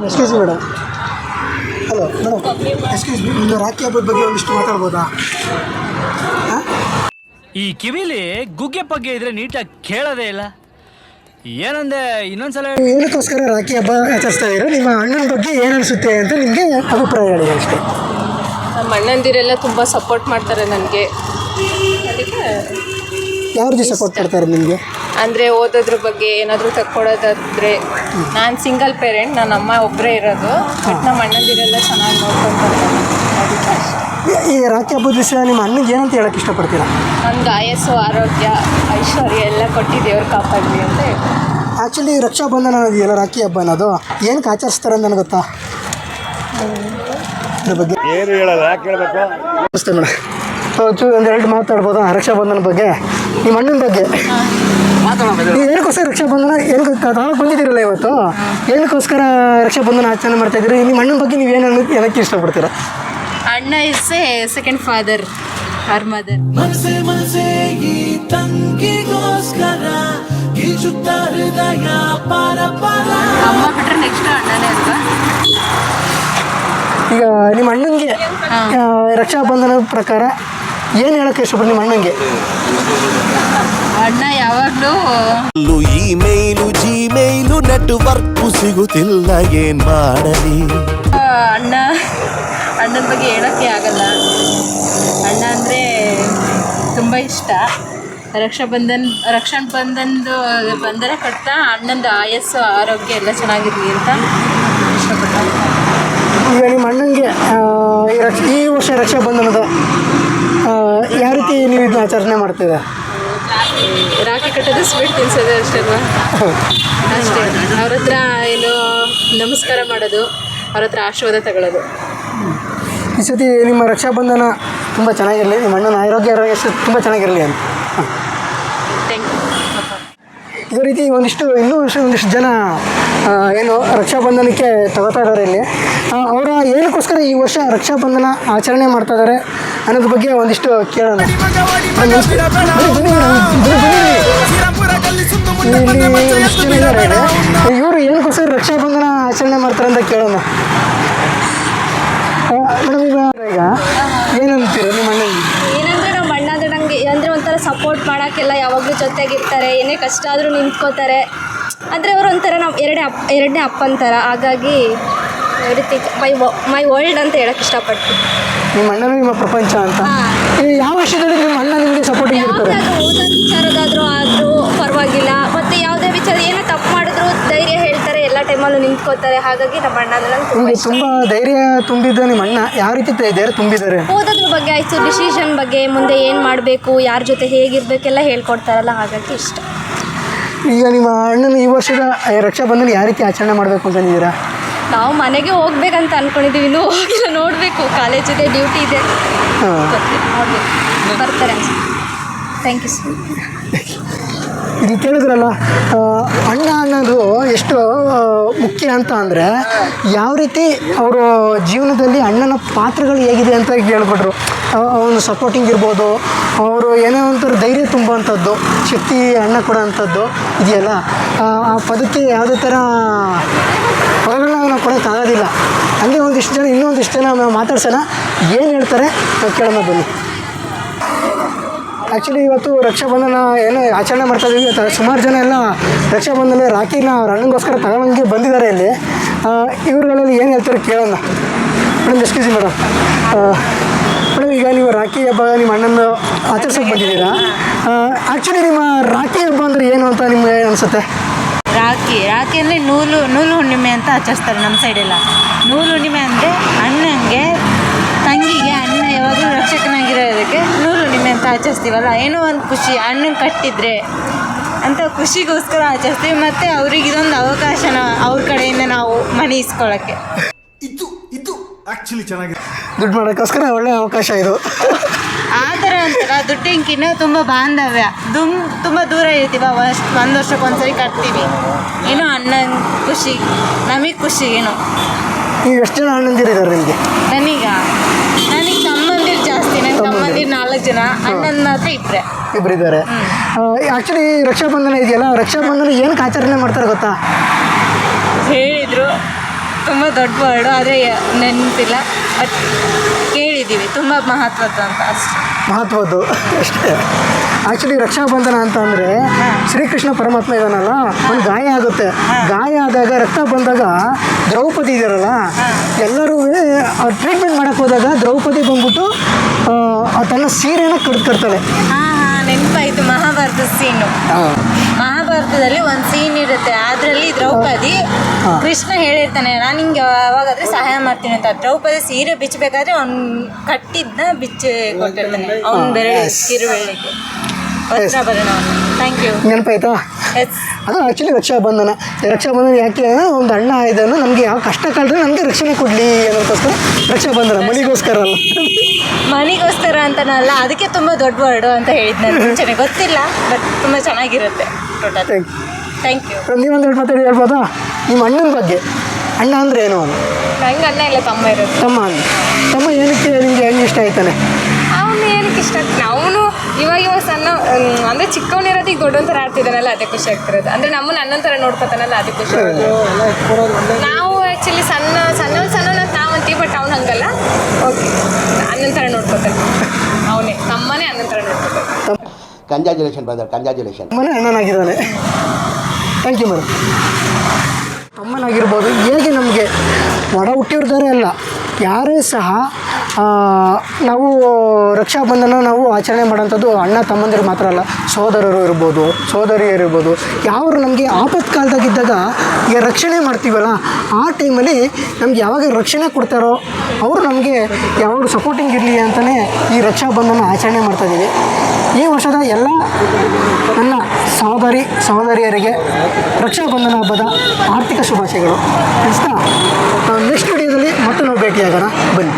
Excuse me madam. Hello madam, excuse me, ನಿಮ್ಮದು ರಾಖಿ ಹಬ್ಬದ ಬಗ್ಗೆ ಒಂದಿಷ್ಟು ಮಾತಾಡ್ಬೋದಾ? ಈ ಕಿವಿಲಿ ಗುಗ್ಗೆ ಪಗ್ಗೆ ಇದ್ರೆ ನೀಟಾಗಿ ಕೇಳೋದೇ ಇಲ್ಲ. ಏನಂದೆ ಇನ್ನೊಂದ್ಸಲ. ಏನಕ್ಕೋಸ್ಕರ ರಾಖಿ ಹಬ್ಬ ಆಚರಿಸ್ತಾ ಇದ್ದೀರಾ? ನಿಮ್ಮ ಅಣ್ಣನ ಬಗ್ಗೆ ಏನು ಅನಿಸುತ್ತೆ ಅಂತ ನಿಮಗೆ ಅಭಿಪ್ರಾಯ ಹೇಳಿ ಅಷ್ಟೇ. ನಮ್ಮ ಅಣ್ಣಂದಿರೆಲ್ಲ ತುಂಬ ಸಪೋರ್ಟ್ ಮಾಡ್ತಾರೆ ನನಗೆ. ಅದಕ್ಕೆ ಯಾವ ರೀತಿ ಸಪೋರ್ಟ್ ಮಾಡ್ತಾರೆ ನಿಮಗೆ? ಅಂದರೆ ಓದೋದ್ರ ಬಗ್ಗೆ ಏನಾದರೂ ತಕ್ಕೊಡೋದಾದರೆ, ನಾನು ಸಿಂಗಲ್ ಪೇರೆಂಟ್, ನನ್ನ ಅಮ್ಮ ಒಬ್ಬರೇ ಇರೋದು. ಬಟ್ ನಮ್ಮ ಅಣ್ಣಂದಿರೆಲ್ಲ ಚೆನ್ನಾಗಿ ನೋಡ್ಕೊತಾರೆ. ಅದಕ್ಕೆ ಈ ರಾಖಿ ಹಬ್ಬದ ದಿವಸ ನಿಮ್ಮ ಅಣ್ಣಗೆ ಏನಂತ ಹೇಳೋಕ್ಕೆ ಇಷ್ಟಪಡ್ತೀರಾ? ನನಗೆ ಆಯಸ್ಸು, ಆರೋಗ್ಯ, ಐಶ್ವರ್ಯ ಎಲ್ಲ ಕೊಟ್ಟು ದೇವ್ರು ಕಾಪಾಡಲಿ ಅಂತ ಹೇಳ್ತೀನಿ. ಆ್ಯಕ್ಚುಲಿ ರಕ್ಷಾಬಂಧನ ಅನ್ನೋದಿದೆಯಲ್ಲ, ರಾಖಿ ಹಬ್ಬ ಅನ್ನೋದು ಏನಕ್ಕೆ ಆಚರಿಸ್ತಾರೆ ಅಂತ ನನಗೆ ಗೊತ್ತಾ? ಅದ್ರ ಬಗ್ಗೆ ಏನು ಹೇಳಲ್ಲ, ಯಾಕೆ ಹೇಳಬೇಕು? ನಮಸ್ತೆ ಮೇಡಮ್. ಒಂದೆರಡು ಮಾತಾಡ್ಬೋದಾ ರಕ್ಷಾಬಂಧನ ಬಗ್ಗೆ? ನಿಮ್ಮ ಅಣ್ಣನ ಬಗ್ಗೆ ಏನಕ್ಕೋಸ್ಕರ ರಕ್ಷಾಬಂಧನ ಏನಕ್ಕೆ ತಾಳಕ್ಕೆ ಬಂದಿದ್ದೀರಲ್ಲ ಇವತ್ತು, ಏನಕ್ಕೋಸ್ಕರ ರಕ್ಷಾಬಂಧನ ಆಚರಣೆ ಮಾಡ್ತಾ ಇದ್ದೀರಿ? ನಿಮ್ಮ ಅಣ್ಣನ ಬಗ್ಗೆ ನೀವು ಏನು ಹೇಳಕ್ಕೆ ಇಷ್ಟಪಡ್ತೀರಾ? ಅಣ್ಣ is a second father or mother. ಅಮ್ಮ ಬಿಟ್ರೆ ನೆಕ್ಸ್ಟ್ ಅಣ್ಣನೇ ಅಲ್ವಾ? ಈಗ ನಿಮ್ಮ ಅಣ್ಣನಿಗೆ ರಕ್ಷಾಬಂಧನ ಪ್ರಕಾರ ಏನು ಹೇಳೋಕ್ಕೆ ಇಷ್ಟಪಡ್ತೀನಿ ನಿಮ್ಮ ಅಣ್ಣನಿಗೆ? ಅಣ್ಣ ಯಾವಾಗಲೂ ಇಮೇಲು ಜಿಮೇಲು ನೆಟ್ವರ್ಕ್ ಸಿಗುತ್ತಿಲ್ಲ, ಏನ್ ಮಾಡಲಿ? ಅಣ್ಣನ ಬಗ್ಗೆ ಹೇಳೋಕ್ಕೆ ಆಗಲ್ಲ. ಅಣ್ಣ ಅಂದರೆ ತುಂಬ ಇಷ್ಟ. ರಕ್ಷಣಾ ಬಂಧನದು ಬಂಧನ ಕಟ್ತಾ ಅಣ್ಣಂದು ಆಯಸ್ಸು, ಆರೋಗ್ಯ ಎಲ್ಲ ಚೆನ್ನಾಗಿರಲಿ ಅಂತ ಇಷ್ಟಪಡ್ತಾರೆ. ಈಗ ನಿಮ್ಮ ಅಣ್ಣನಿಗೆ ಈ ವರ್ಷ ರಕ್ಷಾಬಂಧನದ ಯಾವ ರೀತಿ ನೀವು ಇದನ್ನ ಆಚರಣೆ ಮಾಡ್ತೀರಾ? ರಾಖಿ ಕಟ್ಟೋದು, ಸ್ವೀಟ್ ತಿನ್ಸೋದು ಅಷ್ಟೇ ಅಲ್ವಾ? ಅಷ್ಟೇ. ಅವ್ರ ಹತ್ರ ಏನು ನಮಸ್ಕಾರ ಮಾಡೋದು, ಅವ್ರ ಹತ್ರ ಆಶೀರ್ವಾದ ತಗೊಳ್ಳೋದು. ಈ ಸತಿ ನಿಮ್ಮ ರಕ್ಷಾಬಂಧನ ತುಂಬ ಚೆನ್ನಾಗಿರಲಿ, ನಿಮ್ಮ ಅಣ್ಣನ ಆರೋಗ್ಯ ತುಂಬ ಚೆನ್ನಾಗಿರಲಿ ಅಂತ. Thank you. ಇದೇ ರೀತಿ ಒಂದಿಷ್ಟು ಜನ ಏನು ರಕ್ಷಾಬಂಧನಕ್ಕೆ ತಗೋತಾ ಇದ್ದಾರೆ ಇಲ್ಲಿ. ಅವರ ಏನಕ್ಕೋಸ್ಕರ ಈ ವರ್ಷ ರಕ್ಷಾಬಂಧನ ಆಚರಣೆ ಮಾಡ್ತಾ ಇದ್ದಾರೆ ಅನ್ನೋದ್ರ ಬಗ್ಗೆ ಒಂದಿಷ್ಟು ಕೇಳೋಣ. ಇವರು ಏನಕ್ಕೋಸ್ಕರ ರಕ್ಷಾಬಂಧನ ಆಚರಣೆ ಮಾಡ್ತಾರೆ ಅಂತ ಕೇಳೋಣ. ಮೇಡಮ್, ಈಗ ಏನಂತೀರ ನಿಮ್ಮ ಅಣ್ಣನಿಗೆ? ಏನಂದರೆ ನಮ್ಮ ಅಣ್ಣ ಅಂದರೆ ನನಗೆ ಅಂದರೆ ಒಂಥರ ಸಪೋರ್ಟ್ ಮಾಡೋಕ್ಕೆಲ್ಲ ಯಾವಾಗಲೂ ಜೊತೆಗಿರ್ತಾರೆ. ಏನೇ ಕಷ್ಟ ಆದರೂ ನಿಂತ್ಕೋತಾರೆ. ಅಂದರೆ ಅವರು ಒಂಥರ ನಾವು ಎರಡನೇ ಅಪ್ಪನ ಥರ. ಹಾಗಾಗಿ ಎವ್ರಿಥಿಂಗ್ ಮೈ ವರ್ಲ್ಡ್ ಅಂತ ಹೇಳೋಕ್ಕೆ ಇಷ್ಟಪಡ್ತೀನಿ. ನಿಮ್ಮ ಅಣ್ಣನ ನಿಮ್ಮ ಪ್ರಪಂಚ ಅಂತ. ಯಾವ ವಿಷಯದಲ್ಲಿ ನಿಮ್ಮ ಅಣ್ಣ ನಿಮಗೆ ಸಪೋರ್ಟಿಂಗ್ ಇರ್ತಾರೆ? ಓದೋ ವಿಚಾರದಾದರೂ ಆದರೂ ಪರವಾಗಿಲ್ಲ. ಮತ್ತು ಯಾವುದೇ ವಿಚಾರ ಏನೋ ತಪ್ಪು ಮಾಡಿದ್ರು ಧೈರ್ಯ ಹೇಳ್ತಾರೆ, ಎಲ್ಲ ಟೈಮಲ್ಲೂ ನಿಂತ್ಕೋತಾರೆ. ಹಾಗಾಗಿ ನಮ್ಮ ಅಣ್ಣ ಅಂದರೆ ನಂಗೆ ನಿಮಗೆ ತುಂಬ ಧೈರ್ಯ ತುಂಬಿದ್ದ ನಿಮ್ಮ ಅಣ್ಣ ಯಾವ ರೀತಿ ಧೈರ್ಯ ತುಂಬಿದ್ದಾರೆ? ಓದೋದ್ರ ಬಗ್ಗೆ ಆಯಿತು, ಡಿಸಿಷನ್ ಬಗ್ಗೆ, ಮುಂದೆ ಏನು ಮಾಡಬೇಕು, ಯಾರ ಜೊತೆ ಹೇಗಿರಬೇಕೆಲ್ಲ ಹೇಳ್ಕೊಡ್ತಾರಲ್ಲ, ಹಾಗಾಗಿ ಇಷ್ಟ. ಈಗ ನಿಮ್ಮ ಅಣ್ಣನ ಈ ವರ್ಷದ ರಕ್ಷಾಬಂಧನ ಯಾವ ರೀತಿ ಆಚರಣೆ ಮಾಡಬೇಕು ಅಂತಂದಿದ್ದೀರಾ? ನಾವು ಮನೆಗೆ ಹೋಗ್ಬೇಕಂತ ಅಂದ್ಕೊಂಡಿದ್ದೀವಿ, ಇನ್ನೂ ಹೋಗಿಲ್ಲ. ನೋಡಬೇಕು, ಕಾಲೇಜ್ ಇದೆ, ಡ್ಯೂಟಿ ಇದೆ, ನೋಡಬೇಕು, ಬರ್ತಾರೆ. Thank you sir. ಇದು ಕೇಳಿದ್ರಲ್ಲ, ಅಣ್ಣ ಅನ್ನೋದು ಎಷ್ಟು ಮುಖ್ಯ ಅಂತ ಅಂದರೆ ಯಾವ ರೀತಿ ಅವರು ಜೀವನದಲ್ಲಿ ಅಣ್ಣನ ಪಾತ್ರಗಳು ಹೇಗಿದೆ ಅಂತ ಹೇಳ್ಬಿಟ್ರು. ಅವನು ಸಪೋರ್ಟಿಂಗ್ ಇರ್ಬೋದು, ಅವರು ಏನೋ ಒಂಥರ ಧೈರ್ಯ ತುಂಬುವಂಥದ್ದು, ಶಕ್ತಿ ಅಣ್ಣ ಕೊಡೋವಂಥದ್ದು ಇದೆಯಲ್ಲ, ಆ ಪದಕ್ಕೆ ಯಾವುದೇ ಥರ ಪದಗಳನ್ನ ನಾವು ಕೊಡೋಕ್ಕಾಗೋದಿಲ್ಲ. ಹಂಗೆ ಇನ್ನೊಂದಿಷ್ಟು ಜನ ನಾವು ಮಾತಾಡ್ಸೋಣ, ಏನು ಹೇಳ್ತಾರೆ ನಾವು ಕೇಳೋಣ ಬನ್ನಿ. ಆ್ಯಕ್ಚುಲಿ ಇವತ್ತು ರಕ್ಷಾಬಂಧನ ಏನೋ ಆಚರಣೆ ಮಾಡ್ತಾ ಇದ್ದೀವಿ. ಸುಮಾರು ಜನ ಎಲ್ಲ ರಕ್ಷಾಬಂಧನ ರಾಖಿನ ಅವ್ರ ಅಣ್ಣಂಗೋಸ್ಕರ ತಗೊಳ್ಳೋಂಗೆ ಬಂದಿದ್ದಾರೆ ಇಲ್ಲಿ. ಇವ್ರುಗಳಲ್ಲಿ ಏನು ಹೇಳ್ತಾರೆ ಕೇಳೋಣ. Madam, excuse madam. ಮೇಡಮ್, ಈಗ ನೀವು ರಾಖಿ ಹಬ್ಬ ನಿಮ್ಮ ಅಣ್ಣನ ಆಚರಿಸೋಕೆ ಬಂದಿದ್ದೀರಾ. ಆ್ಯಕ್ಚುಲಿ ನಿಮ್ಮ ರಾಖಿ ಹಬ್ಬ ಅಂದರೆ ಏನು ಅಂತ ನಿಮ್ಗೆ ಅನಿಸುತ್ತೆ? ರಾಖಿ ಅಂದರೆ ನೂಲು ಹುಣ್ಣಿಮೆ ಅಂತ ಆಚರಿಸ್ತಾರೆ ನಮ್ಮ ಸೈಡೆಲ್ಲ. ನೂಲು ಹುಣ್ಣಿಮೆ ಅಂದರೆ ಅಣ್ಣಂಗೆ, ತಂಗಿಗೆ ಅಣ್ಣ ಯಾವಾಗಲೂ ರಕ್ಷಕನಾಗಿರೋದಕ್ಕೆ ನೂಲು ಹುಣ್ಣಿಮೆ ಅಂತ ಆಚರಿಸ್ತೀವಲ್ಲ. ಏನೋ ಒಂದು ಖುಷಿ, ಅಣ್ಣನ ಕಟ್ಟಿದ್ರೆ ಅಂತ ಖುಷಿಗೋಸ್ಕರ ಆಚರಿಸ್ತೀವಿ. ಮತ್ತು ಅವ್ರಿಗೆ ಇದೊಂದು ಅವಕಾಶನ ಅವ್ರ ಕಡೆಯಿಂದ ನಾವು ಮನೆ ಇಸ್ಕೊಳ್ಳೋಕ್ಕೆ. ಇದು ಆ್ಯಕ್ಚುಲಿ ಚೆನ್ನಾಗಿದೆ. ದುಡ್ಡು ಮಾಡೋಕ್ಕೋಸ್ಕರ ಒಳ್ಳೆಯ ಅವಕಾಶ ಇದು. ಆ ಥರ ಅಂತಾರ ದುಡ್ಡಿಂಕಿನ ತುಂಬ ಬಾಂಧವ್ಯ, ತುಂಬ ದೂರ ಇರ್ತೀವಿ. ಒಂದು ವರ್ಷಕ್ಕೊಂದ್ಸರಿ ಕಟ್ತೀವಿ. ಏನೋ ಅಣ್ಣನ ಖುಷಿ, ನಮಗೆ ಖುಷಿ. ಏನೋ ನೀವು ಎಷ್ಟು ಜನ ಅಣ್ಣಂದಿರಿದ್ದಾರೆ ನಿಮಗೆ? ನನಗೆ ತಮ್ಮಂದಿರು ಜಾಸ್ತಿ. ನನ್ನ ತಮ್ಮಂದಿರು 4 ಜನ, ಅಣ್ಣನ ಮಾತ್ರ ಇಬ್ಬರಿದ್ದಾರೆ. ಆ್ಯಕ್ಚುಲಿ ರಕ್ಷಾಬಂಧನ ಇದೆಯಲ್ಲ, ರಕ್ಷಾಬಂಧನ ಏನಕ್ಕೆ ಆಚರಣೆ ಮಾಡ್ತಾರೆ ಗೊತ್ತಾ? ಹೇಳಿದರು ತುಂಬ ದೊಡ್ಡ ವರ್ಡು, ಆದರೆ ನೆನಪಿಲ್ಲ. ಬಟ್ ಕೇಳಿದ್ದೀವಿ ತುಂಬ ಮಹತ್ವದ್ದು ಅಂತ ಅಷ್ಟೇ. ಮಹತ್ವದ್ದು ಅಷ್ಟೇ. ಆ್ಯಕ್ಚುಲಿ ರಕ್ಷಾಬಂಧನ ಅಂತ ಅಂದರೆ ಶ್ರೀಕೃಷ್ಣ ಪರಮಾತ್ಮ ಇದಾನಲ್ಲ, ಒಂದು ಗಾಯ ಆಗುತ್ತೆ. ಗಾಯ ಆದಾಗ ರಕ್ತ ಬಂದಾಗ ದ್ರೌಪದಿ ಇದಾರಲ್ಲ, ಎಲ್ಲರೂ ಟ್ರೀಟ್ಮೆಂಟ್ ಮಾಡೋಕ್ಕೆ ಹೋದಾಗ ದ್ರೌಪದಿ ಬಂದ್ಬಿಟ್ಟು ತನ್ನ ಸೀರೆನ ಕಡ್ತಾಳೆ. ನೆನಪಾಯಿತು, ಮಹಾಭಾರತದ ಸೀನು. ಮಹಾಭಾರತದಲ್ಲಿ ಒಂದು ಸೀನ್ ಇರುತ್ತೆ, ಅದರಲ್ಲಿ ದ್ರೌಪದಿ ಕೃಷ್ಣ ಹೇಳಿರ್ತಾನೆ ನಾನು ನಿಂಗೆ ಯಾವಾಗಾದ್ರೆ ಸಹಾಯ ಮಾಡ್ತೀನಿ ಅಂತ. ದ್ರೌಪದಿ ಸೀರೆ ಬಿಚ್ಚಬೇಕಾದ್ರೆ ಅವ್ನು ಕಟ್ಟಿದ್ನ ಬಿಚ್ಚಿ ಕೊಟ್ಟಿರ್ತಾನೆ, ಅವ್ನ ಬೆರಳು ಕಿರುಬೆರಳಿಗೆ ವಸ್ತ್ರಾಭರಣ. Thank you. ನೆನಪಾಯ್ತಾ? ಎಸ್. ಅದು ಆ್ಯಕ್ಚುಲಿ ರಕ್ಷಾಬಂಧನ ಯಾಕೆ ಒಂದು ಅಣ್ಣ ಇದನ್ನು ನಮಗೆ ಯಾವ ಕಷ್ಟ ಕಾಲದಲ್ಲಿ ನಮಗೆ ರಕ್ಷಣೆ ಕೊಡಲಿ ಅನ್ನೋದಕ್ಕೋಸ್ಕರ ರಕ್ಷಾಬಂಧನ. ಮನೆಗೋಸ್ಕರ ಅಲ್ಲ, ಮನೆಗೋಸ್ಕರ ಅಂತನಲ್ಲ, ಅದಕ್ಕೆ ತುಂಬ ದೊಡ್ಡ ವರ್ಡು ಅಂತ ಹೇಳಿದ್ದು ನನಗೆ ಮುಂಚೆನೆ ಗೊತ್ತಿಲ್ಲ. ಬಟ್ ತುಂಬ ಚೆನ್ನಾಗಿರುತ್ತೆ ಟೋಟಲ್. Thank you. ನೀವೊಂದು ಎರಡು ಮಾತಾಡಿ ಹೇಳ್ಬೋದಾ ನಿಮ್ಮ ಅಣ್ಣನ ಬಗ್ಗೆ? ಅಣ್ಣ ಅಂದರೆ ಏನು? ನಂಗೆ ಅಣ್ಣ ಇಲ್ಲ, ತಮ್ಮ ಇರೋದು. ತಮ್ಮ ಏನಕ್ಕೆ ನಿಮಗೆ ಹೆಂಗೆ ಇಷ್ಟ ಆಯ್ತಾನೆ? ಅವನು ಏನಕ್ಕೆ ಇಷ್ಟ ಆಗ್ತಾನೆ, ಅವನು ಇವಾಗ ಸಣ್ಣ ಅಂದರೆ ಚಿಕ್ಕವನಿರೋದು ಈಗ ದೊಡ್ಡೊಂಥರ ಆಡ್ತಿದ್ದಾನಲ್ಲ, ಅದೇ ಖುಷಿ ಆಗ್ತಿರೋದು. ಅಂದರೆ ನಮ್ಮನ್ನು ಅಣ್ಣನ ಥರ ನೋಡ್ಕೊತಾನಲ್ಲ, ಅದೇ ಖುಷಿ ಆಗೋದು. ನಾವು ಆ್ಯಕ್ಚುಲಿ ಸಣ್ಣ ನಾವು ಅಂತೀವಿ, ಬಟ್ ಅವ್ನು ಹಂಗಲ್ಲ. ಓಕೆ, ಅಣ್ಣನ ಥರ ನೋಡ್ಕೊತಾನೆ, ಅವನೇ ತಮ್ಮನೇ ಅಣ್ಣನ ಥರ ನೋಡ್ಕೊತಾನೆ. Congratulation brother, congratulation. ತಮ್ಮನೇ ಅಣ್ಣನಾಗಿದ್ದಾನೆ. Thank you madam. ತಮ್ಮನಾಗಿರ್ಬೋದು, ಹೇಗೆ ನಮಗೆ ಒಡ ಹುಟ್ಟಿರ್ತಾರೆ ಅಲ್ಲ ಯಾರೇ ಸಹ ನಾವು ರಕ್ಷಾಬಂಧನ ನಾವು ಆಚರಣೆ ಮಾಡೋಂಥದ್ದು ಅಣ್ಣ ತಮ್ಮಂದಿರು ಮಾತ್ರ ಅಲ್ಲ, ಸೋದರರು ಇರ್ಬೋದು, ಸೋದರಿಯರಿರ್ಬೋದು. ಯಾರು ನಮಗೆ ಆಪತ್ಕಾಲದಾಗಿದ್ದಾಗ ಈಗ ರಕ್ಷಣೆ ಮಾಡ್ತೀವಲ್ಲ, ಆ ಟೈಮಲ್ಲಿ ನಮ್ಗೆ ಯಾವಾಗ ರಕ್ಷಣೆ ಕೊಡ್ತಾರೋ ಅವರು ನಮಗೆ ಯಾವಾಗ ಸಪೋರ್ಟಿಂಗ್ ಇರಲಿ ಅಂತಲೇ ಈ ರಕ್ಷಾಬಂಧನ ಆಚರಣೆ ಮಾಡ್ತಾಯಿದ್ದೀವಿ. ಈ ವರ್ಷದ ಎಲ್ಲ ನನ್ನ ಸಹೋದರಿಯರಿಗೆ ರಕ್ಷಾಬಂಧನ ಹಬ್ಬದ ಆರ್ಥಿಕ ಶುಭಾಶಯಗಳು. ನೆಕ್ಸ್ಟ್ ವಿಡಿಯೋದಲ್ಲಿ ಮತ್ತೆ ನಾವು ಭೇಟಿಯಾಗೋಣ, ಬನ್ನಿ.